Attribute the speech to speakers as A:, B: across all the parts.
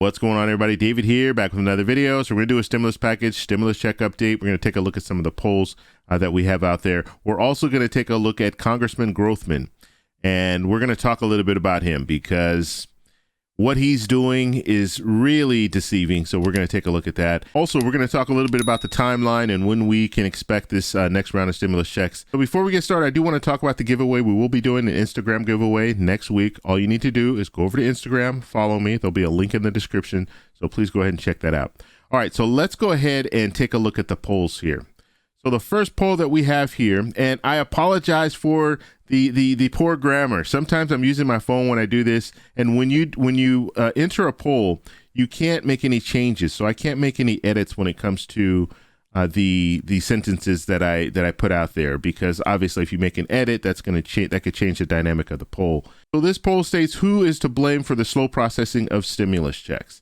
A: What's going on, everybody? David here, back with another video. So we're going to do a stimulus package, stimulus check update. We're going to take a look at some of the polls that we have out there. We're also going to take a look at Congressman Grothman, and we're going to talk a little bit about him because what he's doing is really deceiving. So we're going to take a look at that. Also, we're going to talk a little bit about the timeline and when we can expect this next round of stimulus checks. So before we get started, I do want to talk about the giveaway. We will be doing an Instagram giveaway next week. All you need to do is go over to Instagram, follow me. There'll be a link in the description. So please go ahead and check that out. All right, so let's go ahead and take a look at the polls here. So the first poll that we have here, and I apologize for the poor grammar. Sometimes I'm using my phone when I do this, and when you enter a poll, you can't make any changes. So I can't make any edits when it comes to the sentences that I put out there, because obviously if you make an edit, that could change the dynamic of the poll. So this poll states, who is to blame for the slow processing of stimulus checks?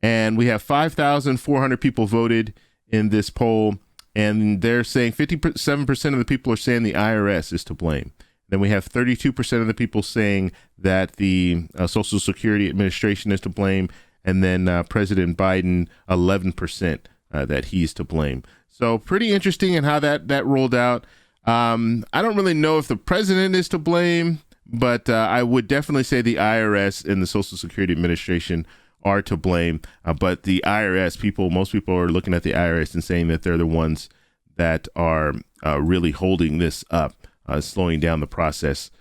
A: And we have 5,400 people voted in this poll. And they're saying 57% of the people are saying the IRS is to blame. Then we have 32% of the people saying that the Social Security Administration is to blame. And then President Biden, 11% that he's to blame. So pretty interesting in how that rolled out. I don't really know if the president is to blame, but I would definitely say the IRS and the Social Security Administration are to blame, but the IRS, most people are looking at the IRS and saying that they're the ones that are really holding this up, slowing down the process.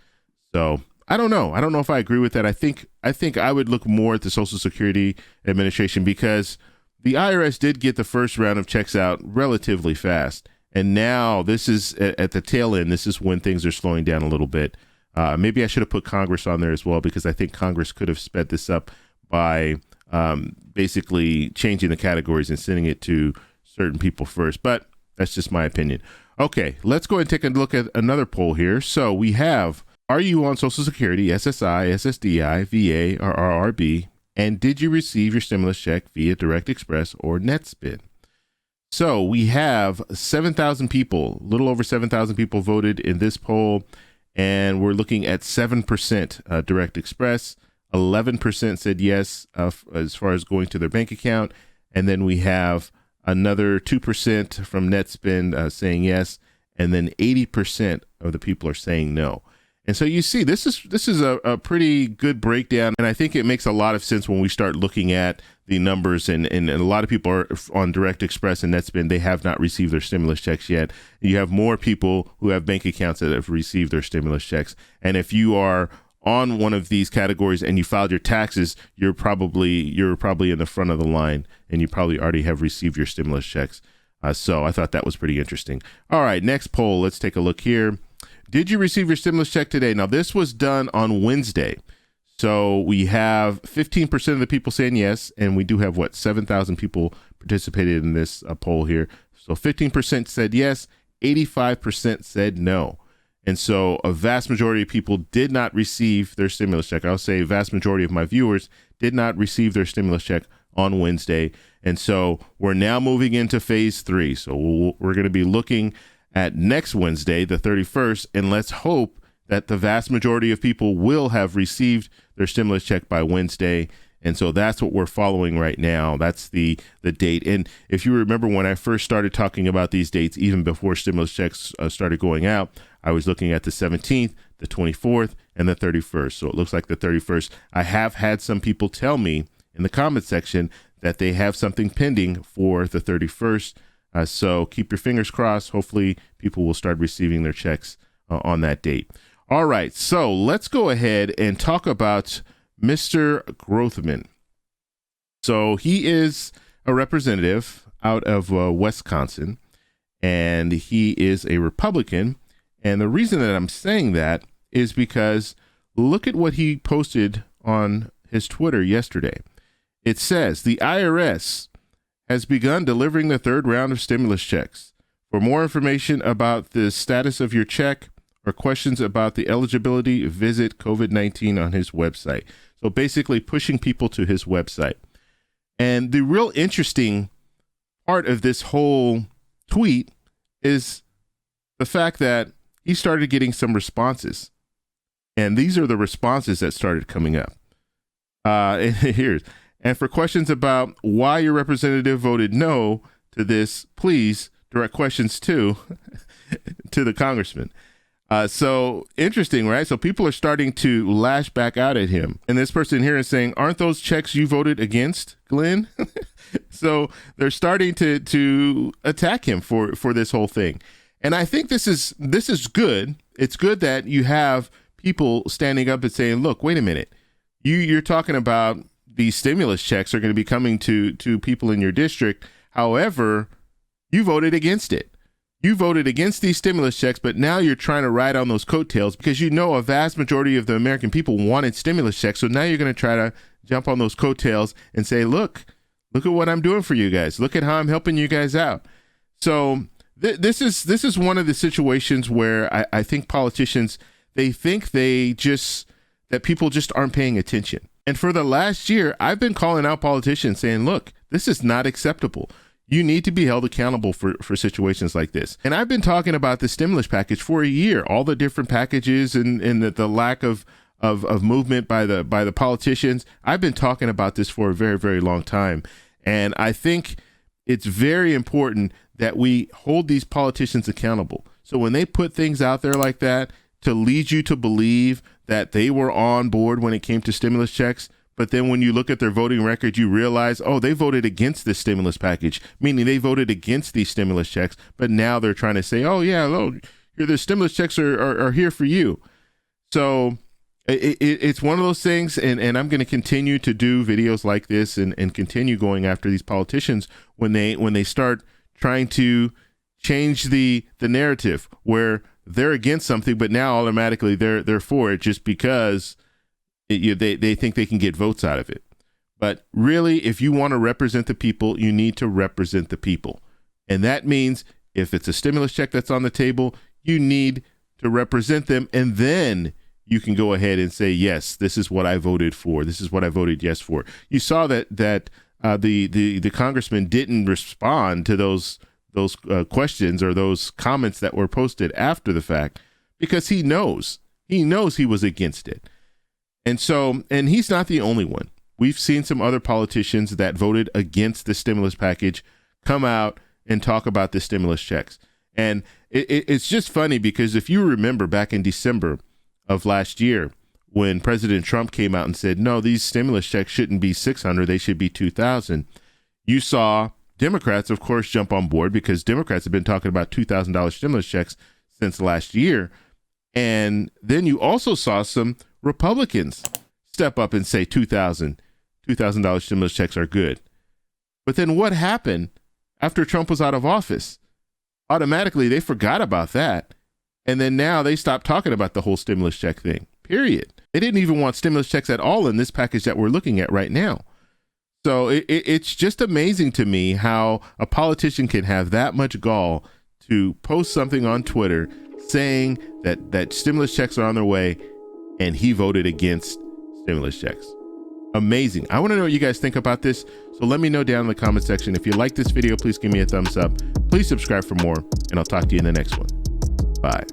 A: So I don't know. I don't know if I agree with that. I think I would look more at the Social Security Administration, because the IRS did get the first round of checks out relatively fast, and now this is at the tail end. This is when things are slowing down a little bit. Maybe I should have put Congress on there as well, because I think Congress could have sped this up by basically changing the categories and sending it to certain people first. But that's just my opinion. Okay, let's go ahead and take a look at another poll here. So we have, are you on Social Security, SSI, SSDI, VA, or RRB? And did you receive your stimulus check via Direct Express or NetSpend? So we have 7,000 people, a little over 7,000 people voted in this poll. And we're looking at 7% Direct Express. 11% said yes as far as going to their bank account. And then we have another 2% from NetSpend saying yes. And then 80% of the people are saying no. And so you see, this is a pretty good breakdown. And I think it makes a lot of sense when we start looking at the numbers. And a lot of people are on Direct Express and NetSpend. They have not received their stimulus checks yet. You have more people who have bank accounts that have received their stimulus checks. And if you are on one of these categories and you filed your taxes, you're probably in the front of the line, and you probably already have received your stimulus checks. So I thought that was pretty interesting. All right, next poll. Let's take a look here. Did you receive your stimulus check today? Now, this was done on Wednesday. So we have 15% of the people saying yes, and we do have, 7,000 people participated in this poll here. So 15% said yes, 85% said no. And so a vast majority of people did not receive their stimulus check. I'll say a vast majority of my viewers did not receive their stimulus check on Wednesday. And so we're now moving into phase 3. So we're going to be looking at next Wednesday, the 31st, and let's hope that the vast majority of people will have received their stimulus check by Wednesday. And so that's what we're following right now. That's the date. And if you remember, when I first started talking about these dates, even before stimulus checks started going out, I was looking at the 17th, the 24th, and the 31st. So it looks like the 31st. I have had some people tell me in the comment section that they have something pending for the 31st. So keep your fingers crossed. Hopefully people will start receiving their checks on that date. All right. So let's go ahead and talk about Mr. Grothman. So he is a representative out of Wisconsin, and he is a Republican. And the reason that I'm saying that is because look at what he posted on his Twitter yesterday. It says, the IRS has begun delivering the third round of stimulus checks. For more information about the status of your check or questions about the eligibility, visit COVID-19 on his website. So basically pushing people to his website. And the real interesting part of this whole tweet is the fact that he started getting some responses. And these are the responses that started coming up. And for questions about why your representative voted no to this, please direct questions to the congressman. So interesting, right? So people are starting to lash back out at him. And this person here is saying, aren't those checks you voted against, Glenn? So they're starting to attack him for this whole thing. And I think this is good. It's good that you have people standing up and saying, look, wait a minute. You're talking about these stimulus checks are going to be coming to people in your district. However, you voted against it. You voted against these stimulus checks, but now you're trying to ride on those coattails because you know a vast majority of the American people wanted stimulus checks. So now you're going to try to jump on those coattails and say, look at what I'm doing for you guys. Look at how I'm helping you guys out. So this is one of the situations where I think politicians, they think that people just aren't paying attention. And for the last year, I've been calling out politicians saying, look, this is not acceptable. You need to be held accountable for situations like this. And I've been talking about the stimulus package for a year, all the different packages and the lack of movement by the politicians. I've been talking about this for a very, very long time. And I think it's very important that we hold these politicians accountable. So when they put things out there like that to lead you to believe that they were on board when it came to stimulus checks, but then when you look at their voting record, you realize, oh, they voted against this stimulus package, meaning they voted against these stimulus checks. But now they're trying to say, oh, yeah, here the stimulus checks are here for you. So it's one of those things. And I'm going to continue to do videos like this and continue going after these politicians when they start trying to change the narrative where they're against something, but now automatically they're for it just because they think they can get votes out of it. But really, if you want to represent the people, you need to represent the people. And that means if it's a stimulus check that's on the table, you need to represent them. And then you can go ahead and say, yes, this is what I voted for. This is what I voted yes for. You saw that the congressman didn't respond to those questions or those comments that were posted after the fact because he knows he was against it. And he's not the only one. We've seen some other politicians that voted against the stimulus package come out and talk about the stimulus checks. And it's just funny because if you remember back in December of last year, when President Trump came out and said, no, these stimulus checks shouldn't be $600, they should be $2,000. You saw Democrats, of course, jump on board because Democrats have been talking about $2,000 stimulus checks since last year. And then you also saw some Republicans step up and say $2,000 stimulus checks are good. But then what happened after Trump was out of office? Automatically, they forgot about that. And then now they stopped talking about the whole stimulus check thing, period. They didn't even want stimulus checks at all in this package that we're looking at right now. So it's just amazing to me how a politician can have that much gall to post something on Twitter saying that stimulus checks are on their way, and he voted against stimulus checks. Amazing. I want to know what you guys think about this. So let me know down in the comment section. If you like this video, please give me a thumbs up. Please subscribe for more, and I'll talk to you in the next one. Bye.